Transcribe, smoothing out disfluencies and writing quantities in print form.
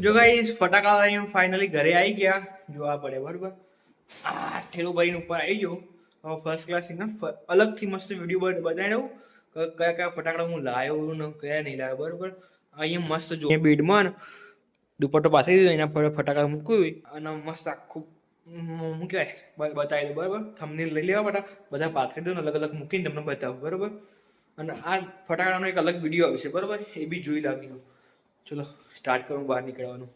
જો ગાઈસ ફટાકડા લઈને ફાઇનલી ઘરે આવી ગયા. જોવા પડે બરોબર. આ ઠેલો ભરીને ઉપર આવી ગયો. હવે ફર્સ્ટ ક્લાસ અલગથી મસ્ત વિડીયો બનાવ્યો. કયા કયા ફટાકડા હું લાવ્યો ને કયા નહીં લાવ્યો બરોબર. અહીંયા મસ્ત જો બેડમાં દુપટ્ટો પાથરી દીધો, એના પર ફટાકડા મૂક્યું અને મસ્ત આખું હું કહેવાય બતાવી દઉં બરાબર. થંબનેલ લઈ લેવા બધા પાથરી દો ને અલગ અલગ મૂકીને તમને બતાવું બરાબર. અને આ ફટાકડાનો એક અલગ વિડીયો આવશે બરાબર, એ બી જોઈ લાગ્યો. ચલો સ્ટાર્ટ કરું બહાર નીકળવાનું.